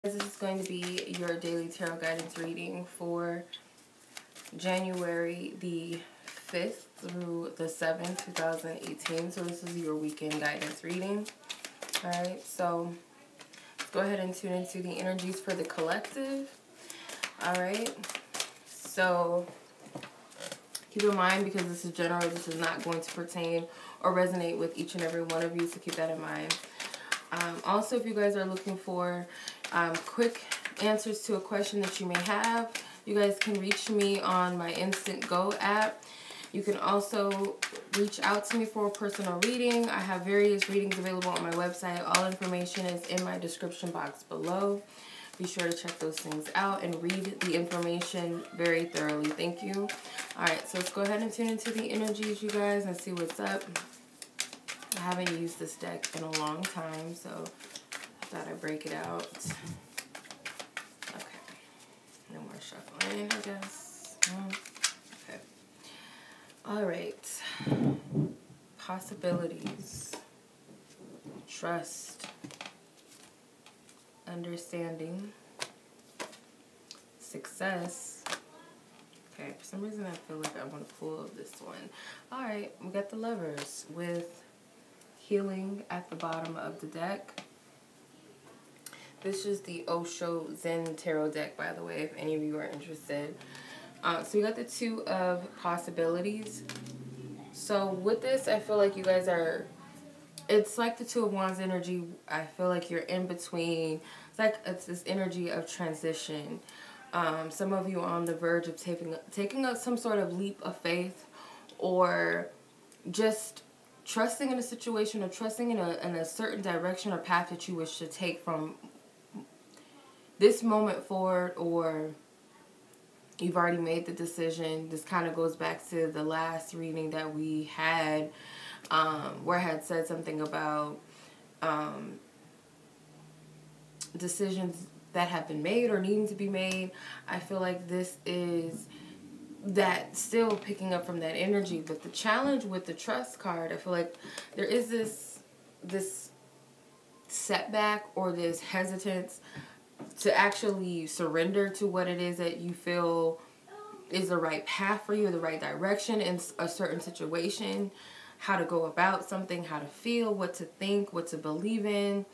This is going to be your daily tarot guidance reading for January the 5th through the 7th, 2018. So this is your weekend guidance reading. Alright, so let's go ahead and tune into the energies for the collective. Alright, so keep in mind, because this is general, this is not going to pertain or resonate with each and every one of you, so keep that in mind. Also, if you guys are looking for quick answers to a question that you may have, you guys can reach me on my Instantgo app. You can also reach out to me for a personal reading. I have various readings available on my website. All information is in my description box below. Be sure to check those things out and read the information very thoroughly. Thank you. Alright, so let's go ahead and tune into the energies, you guys, and see what's up. I haven't used this deck in a long time, so I thought I'd break it out. Okay. No more shuffling, I guess. Okay. Alright. Possibilities. Trust. Understanding. Success. Okay, for some reason I feel like I want to pull this one. Alright, we got the Lovers with Healing at the bottom of the deck. This is the Osho Zen Tarot deck, by the way, if any of you are interested. So we got the Two of Possibilities. So with this, I feel like you guys are, it's like the Two of Wands energy. I feel like you're in between. It's this energy of transition. Some of you are on the verge of taking up some sort of leap of faith, or just trusting in a situation, or trusting in a certain direction or path that you wish to take from this moment forward, or you've already made the decision. This kind of goes back to the last reading that we had, where I had said something about decisions that have been made or needing to be made. I feel like this is that, still picking up from that energy. But the challenge with the Trust card, I feel like there is this setback or this hesitance to actually surrender to what it is that you feel is the right path for you, the right direction in a certain situation, how to go about something, how to feel, what to think, what to believe in.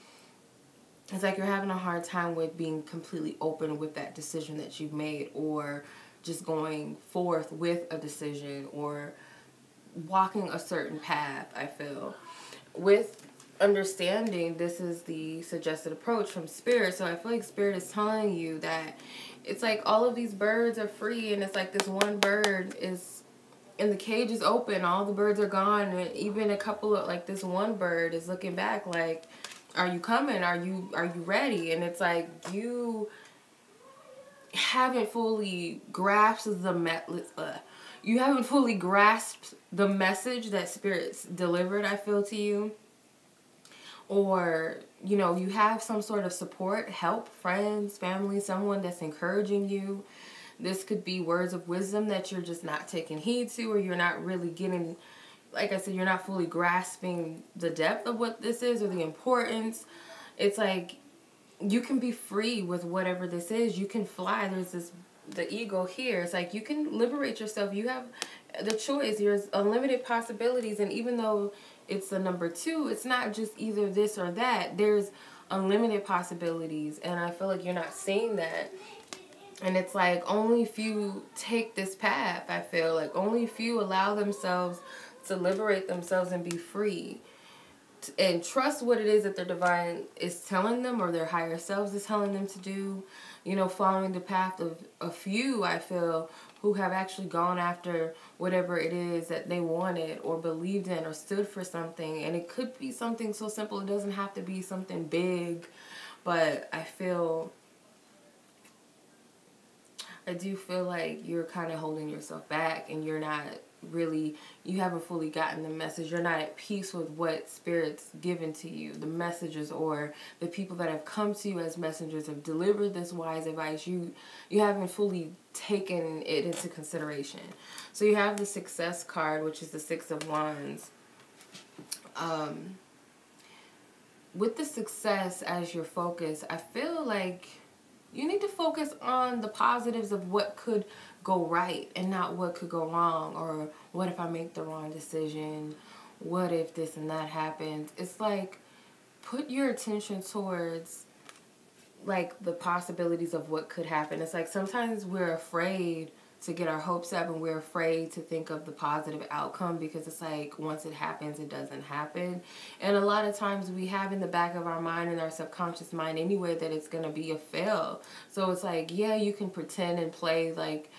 It's like you're having a hard time with being completely open with that decision that you've made, or just going forth with a decision, or walking a certain path. I feel with understanding, this is the suggested approach from Spirit. So I feel like Spirit is telling you that it's like all of these birds are free, and it's like this one bird is, and the cage is open, all the birds are gone, and even a couple of, like, this one bird is looking back like, are you coming? Are you ready? And it's like you haven't fully grasped the message that Spirit's delivered, I feel, to you. Or, you know, you have some sort of support, help, friends, family, someone that's encouraging you. This could be words of wisdom that you're just not taking heed to, or you're not really getting, like I said, you're not fully grasping the depth of what this is, or the importance. It's like you can be free with whatever this is. You can fly. There's the ego here. It's like you can liberate yourself. You have the choice. There's unlimited possibilities. And even though it's the number 2, it's not just either this or that. There's unlimited possibilities. And I feel like you're not seeing that. And it's like only few take this path. I feel like only few allow themselves to liberate themselves and be free. And trust what it is that their divine is telling them, or their higher selves is telling them to do. You know, following the path of a few, I feel, who have actually gone after whatever it is that they wanted, or believed in, or stood for something. And it could be something so simple. It doesn't have to be something big. But I do feel like you're kind of holding yourself back, and you're not really, you haven't fully gotten the message. You're not at peace with what Spirit's given to you, the messages, or the people that have come to you as messengers have delivered this wise advice. You haven't fully taken it into consideration. So you have the Success card, which is the Six of Wands. with the success as your focus, I feel like you need to focus on the positives of what could go right and not what could go wrong, or what if I make the wrong decision, what if this and that happens. It's like, put your attention towards like the possibilities of what could happen. It's like sometimes we're afraid to get our hopes up, and we're afraid to think of the positive outcome, because it's like once it happens, it doesn't happen. And a lot of times we have in the back of our mind and our subconscious mind anyway that it's going to be a fail. So it's like, yeah, you can pretend and play like,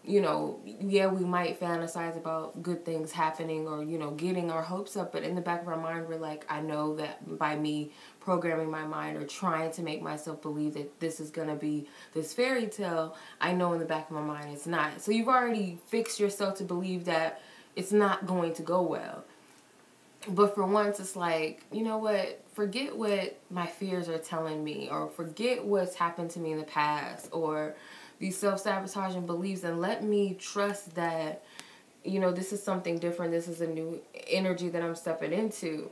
you know, yeah, we might fantasize about good things happening, or, you know, getting our hopes up. But in the back of our mind, we're like, I know that by me programming my mind or trying to make myself believe that this is going to be this fairy tale, I know in the back of my mind it's not. So you've already fixed yourself to believe that it's not going to go well. But for once, it's like, you know what? Forget what my fears are telling me, or forget what's happened to me in the past, or these self-sabotaging beliefs, and let me trust that, you know, this is something different. This is a new energy that I'm stepping into.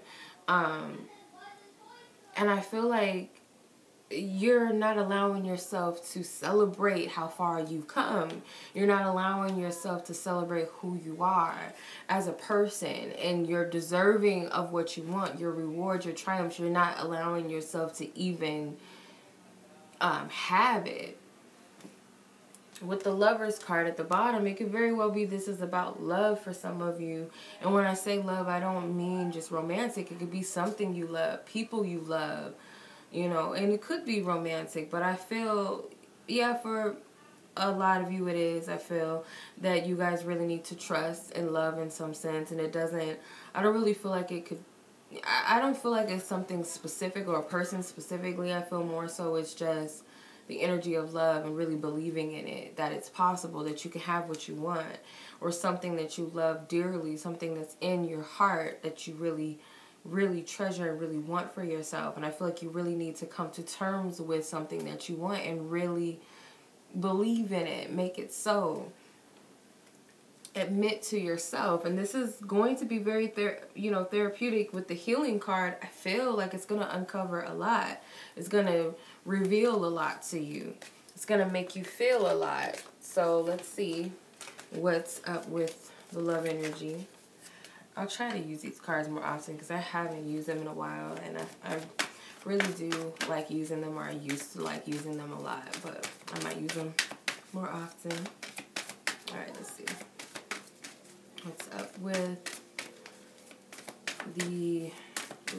And I feel like you're not allowing yourself to celebrate how far you've come. You're not allowing yourself to celebrate who you are as a person, and you're deserving of what you want, your rewards, your triumphs. You're not allowing yourself to even have it. With the Lovers card at the bottom, it could very well be this is about love for some of you. And when I say love, I don't mean just romantic. It could be something you love, people you love, you know, and it could be romantic. But I feel, yeah, for a lot of you it is. I feel that you guys really need to trust and love in some sense. And it doesn't, I don't really feel like it could, I don't feel like it's something specific or a person specifically. I feel more so it's just the energy of love and really believing in it, that it's possible, that you can have what you want, or something that you love dearly, something that's in your heart that you really, really treasure and really want for yourself. And I feel like you really need to come to terms with something that you want and really believe in it, make it so. Admit to yourself. And this is going to be very therapeutic with the healing card. I feel like it's going to uncover a lot. It's going to reveal a lot to you. It's going to make you feel a lot. So let's see what's up with the love energy. I'll try to use these cards more often because I haven't used them in a while, and I really do like using them, or I used to like using them a lot, but I might use them more often. All right, let's see. What's up with the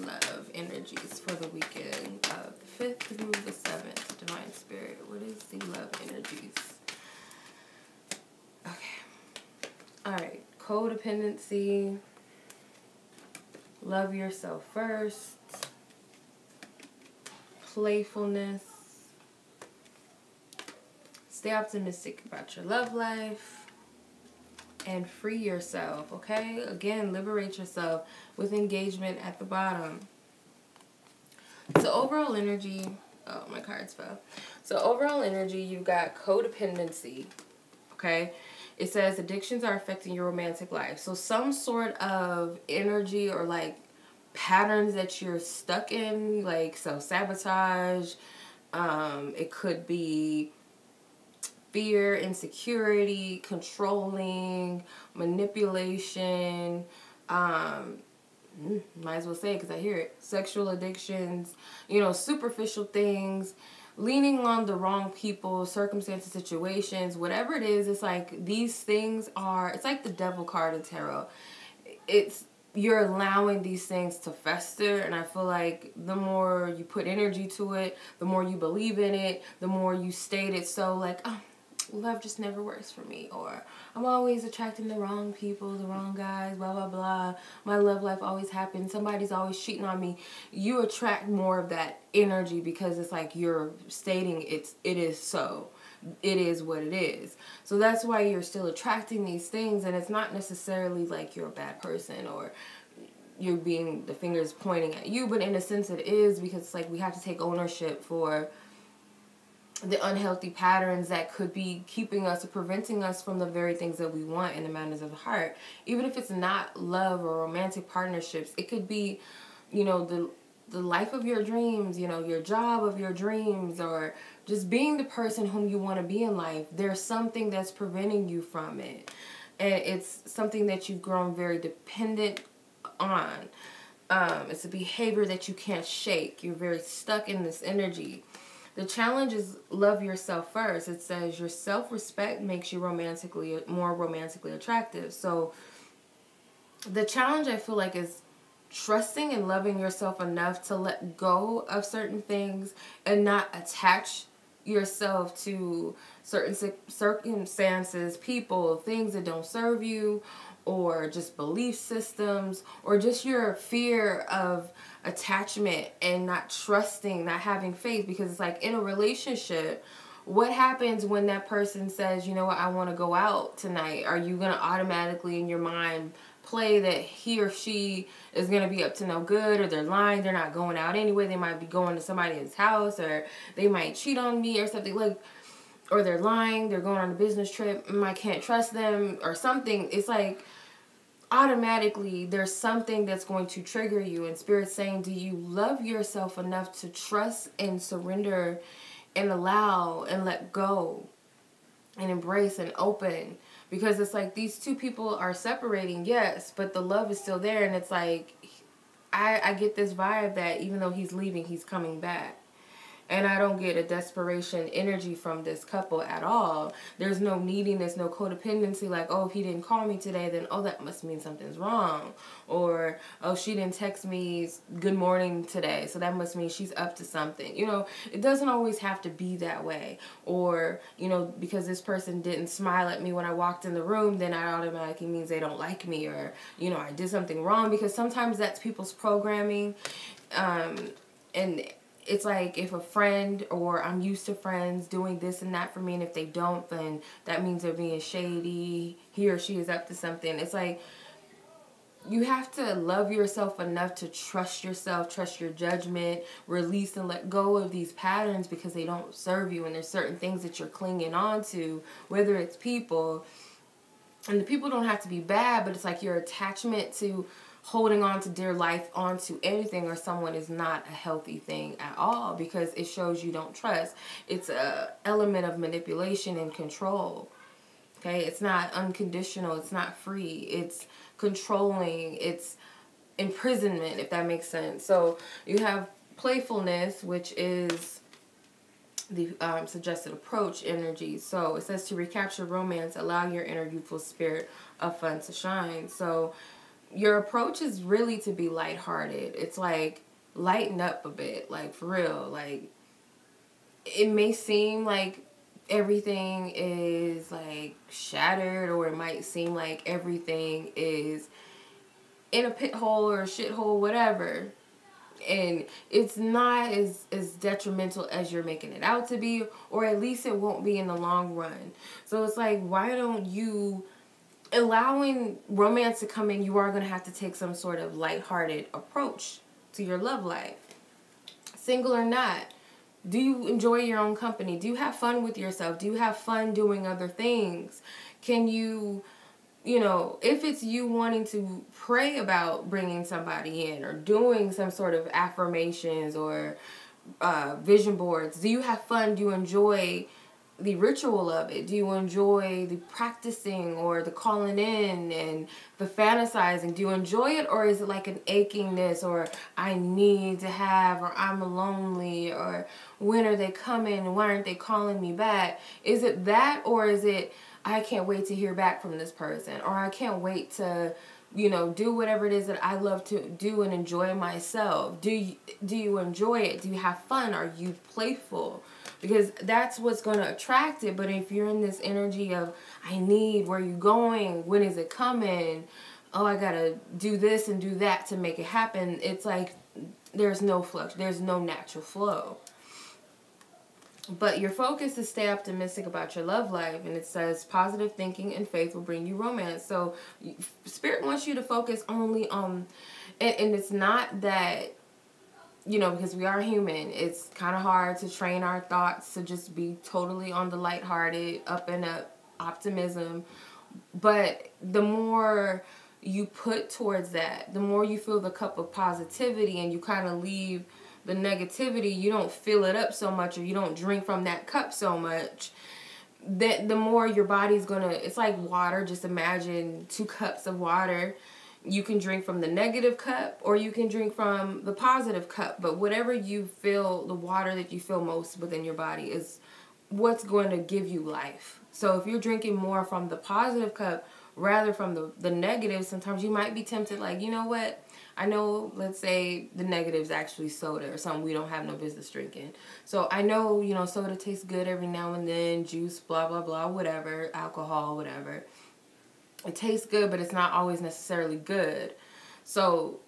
love energies for the weekend of the 5th through the 7th? Divine Spirit, what is the love energies? Okay. All right. Codependency. Love yourself first. Playfulness. Stay optimistic about your love life. And free yourself, okay? Again, liberate yourself with engagement at the bottom. So overall energy, oh, my cards fell. So overall energy, you've got codependency, okay? It says addictions are affecting your romantic life. So some sort of energy or like patterns that you're stuck in, like self-sabotage. It could be fear, insecurity, controlling, manipulation, might as well say it because I hear it, sexual addictions, you know, superficial things, leaning on the wrong people, circumstances, situations, whatever it is. It's like these things are, it's like the devil card in tarot. It's, you're allowing these things to fester, and I feel like the more you put energy to it, the more you believe in it, the more you state it so like, oh, love just never works for me, or I'm always attracting the wrong people, the wrong guys, blah, blah, blah. My love life always happens. Somebody's always cheating on me. You attract more of that energy because it's like you're stating it is so. It is what it is. So that's why you're still attracting these things, and it's not necessarily like you're a bad person or you're being, the fingers pointing at you, but in a sense it is, because it's like we have to take ownership for the unhealthy patterns that could be keeping us or preventing us from the very things that we want in the matters of the heart. Even if it's not love or romantic partnerships, it could be, you know, the life of your dreams, you know, your job of your dreams, or just being the person whom you want to be in life, there's something that's preventing you from it. And it's something that you've grown very dependent on. It's a behavior that you can't shake. You're very stuck in this energy. The challenge is love yourself first. It says your self-respect makes you more romantically attractive. So the challenge, I feel like, is trusting and loving yourself enough to let go of certain things and not attach yourself to certain circumstances, people, things that don't serve you, or just belief systems, or just your fear of attachment and not trusting, not having faith. Because it's like in a relationship, what happens when that person says, you know what, I want to go out tonight? Are you going to automatically in your mind play that he or she is going to be up to no good, or they're lying, they're not going out anyway, they might be going to somebody's house, or they might cheat on me or something, like, or they're lying, they're going on a business trip, I can't trust them or something. It's like automatically there's something that's going to trigger you, and Spirit's saying, do you love yourself enough to trust and surrender and allow and let go and embrace and open? Because it's like these two people are separating, yes, but the love is still there. And it's like, I get this vibe that even though he's leaving, he's coming back. And I don't get a desperation energy from this couple at all. There's no neediness, no codependency, like, oh, if he didn't call me today, then, oh, that must mean something's wrong. Or, oh, she didn't text me good morning today, so that must mean she's up to something. You know, it doesn't always have to be that way. Or, you know, because this person didn't smile at me when I walked in the room, then that automatically means they don't like me, or, you know, I did something wrong. Because sometimes that's people's programming. And it's like if a friend, or I'm used to friends doing this and that for me, and if they don't, then that means they're being shady. He or she is up to something. It's like you have to love yourself enough to trust yourself, trust your judgment, release and let go of these patterns because they don't serve you. And there's certain things that you're clinging on to, whether it's people. And the people don't have to be bad, but it's like your attachment to holding on to dear life onto anything or someone is not a healthy thing at all, because it shows you don't trust. It's a element of manipulation and control. Okay, it's not unconditional, it's not free, it's controlling, it's imprisonment, if that makes sense. So you have playfulness, which is the suggested approach energy. So it says to recapture romance, allow your inner youthful spirit of fun to shine. So your approach is really to be lighthearted. It's like lighten up a bit, like for real. Like it may seem like everything is like shattered, or it might seem like everything is in a pit hole or a shit hole, whatever. And it's not as detrimental as you're making it out to be, or at least it won't be in the long run. So it's like, why don't you, allowing romance to come in, you are going to have to take some sort of lighthearted approach to your love life. Single or not, do you enjoy your own company? Do you have fun with yourself? Do you have fun doing other things? Can you, you know, if it's you wanting to pray about bringing somebody in or doing some sort of affirmations or vision boards, do you have fun? Do you enjoy the ritual of it? Do you enjoy the practicing or the calling in and the fantasizing? Do you enjoy it, or is it like an achingness, or I need to have, or I'm lonely, or when are they coming and why aren't they calling me back? Is it that, or is it I can't wait to hear back from this person, or I can't wait to, you know, do whatever it is that I love to do and enjoy myself? Do you enjoy it? Do you have fun? Are you playful? Because that's what's going to attract it. But if you're in this energy of, I need, where are you going? When is it coming? Oh, I got to do this and do that to make it happen. It's like there's no flux. There's no natural flow. But your focus is stay optimistic about your love life. And it says positive thinking and faith will bring you romance. So Spirit wants you to focus only on, and it's not that, you know, because we are human, it's kind of hard to train our thoughts to just be totally on the lighthearted, up and up optimism. But the more you put towards that, the more you fill the cup of positivity and you kind of leave the negativity, you don't fill it up so much, or you don't drink from that cup so much, that the more your body's gonna, it's like water. Just imagine 2 cups of water. You can drink from the negative cup or you can drink from the positive cup, but whatever you feel, the water that you feel most within your body is what's going to give you life. So if you're drinking more from the positive cup rather from the negative, sometimes you might be tempted, like, you know what, I know, let's say the negative is actually soda or something we don't have no business drinking. So I know, you know, soda tastes good every now and then, juice, blah, blah, blah, whatever, alcohol, whatever. It tastes good, but it's not always necessarily good. So,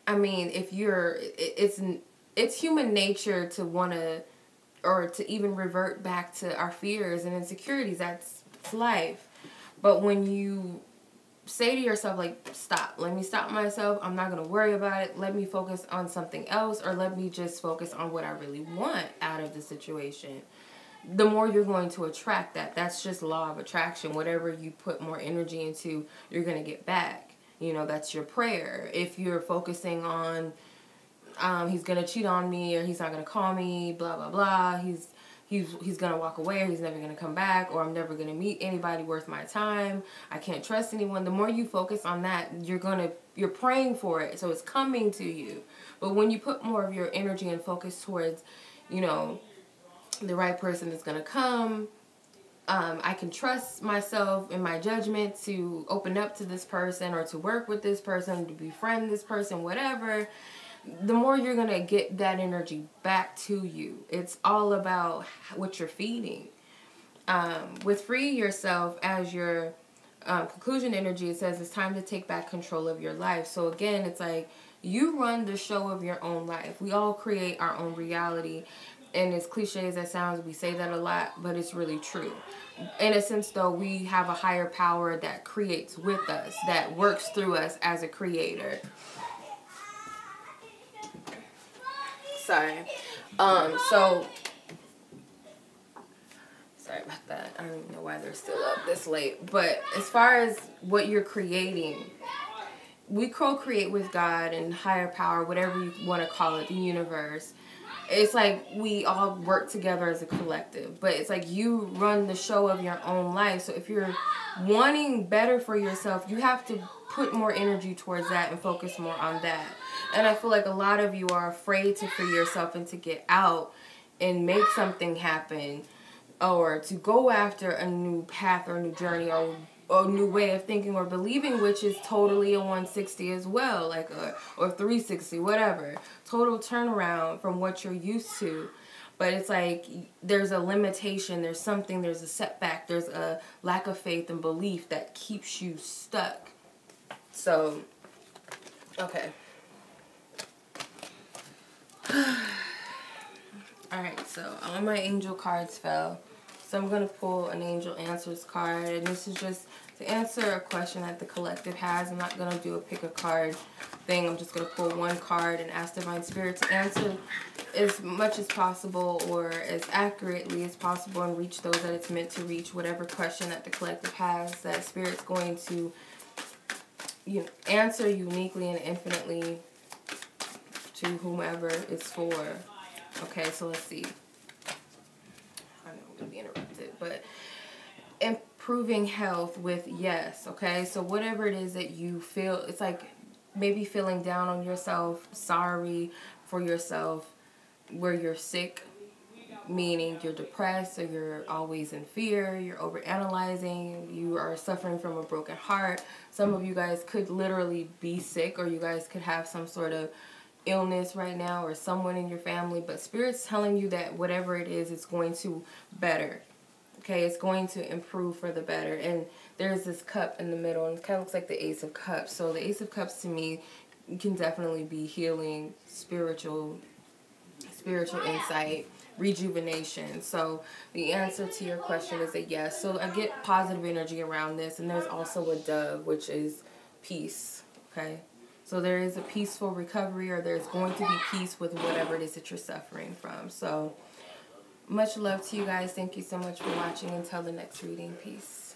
I mean, if you're, it's human nature to want to, or to even revert back to our fears and insecurities. That's life. But when you say to yourself, like, stop, let me stop myself, I'm not going to worry about it, let me focus on something else, or let me just focus on what I really want out of the situation, the more you're going to attract that. That's just law of attraction. Whatever you put more energy into, you're going to get back. You know, that's your prayer. If you're focusing on, he's going to cheat on me, or he's not going to call me, blah, blah, blah, he's going to walk away, or he's never going to come back, or I'm never going to meet anybody worth my time, I can't trust anyone. The more you focus on that, you're praying for it, so it's coming to you. But when you put more of your energy and focus towards, you know, the right person is going to come, I can trust myself in my judgment to open up to this person, or to work with this person, to befriend this person, whatever, the more you're going to get that energy back to you. It's all about what you're feeding. With free yourself as your conclusion energy, it says it's time to take back control of your life. So again, it's like you run the show of your own life. We all create our own reality. And as cliche as that sounds, we say that a lot, but it's really true. In a sense, though, we have a higher power that creates with us, that works through us as a creator. Sorry. Sorry about that. I don't even know why they're still up this late. But as far as what you're creating, we co-create with God and higher power, whatever you want to call it, the universe. It's like we all work together as a collective, but it's like you run the show of your own life. So if you're wanting better for yourself, you have to put more energy towards that and focus more on that. And I feel like a lot of you are afraid to free yourself and to get out and make something happen, or to go after a new path or a new journey, or a new way of thinking or believing, which is totally a 160 as well, like or 360, whatever. Total turnaround from what you're used to. But it's like there's a limitation, there's something, there's a setback, there's a lack of faith and belief that keeps you stuck. So, okay. Alright, so all my angel cards fell. So I'm going to pull an angel answers card, and this is just to answer a question that the collective has. I'm not going to do a pick a card thing. I'm just going to pull one card and ask Divine Spirit to answer as much as possible, or as accurately as possible, and reach those that it's meant to reach. Whatever question that the collective has, that Spirit's going to, you know, answer uniquely and infinitely to whomever it's for. Okay, so let's see. I know I'm going to be interrupted, but improving health with yes, okay? So whatever it is that you feel, it's like maybe feeling down on yourself, sorry for yourself, where you're sick, meaning you're depressed, or you're always in fear, you're overanalyzing, you are suffering from a broken heart. Some of you guys could literally be sick, or you guys could have some sort of illness right now, or someone in your family, but Spirit's telling you that whatever it is, it's going to better. Okay, it's going to improve for the better. And there's this cup in the middle, and it kind of looks like the Ace of Cups. So the Ace of Cups to me can definitely be healing, spiritual insight, rejuvenation. So the answer to your question is a yes. So I get positive energy around this, and there's also a dove, which is peace. Okay, so there is a peaceful recovery, or there's going to be peace with whatever it is that you're suffering from. So much love to you guys. Thank you so much for watching. Until the next reading. Peace.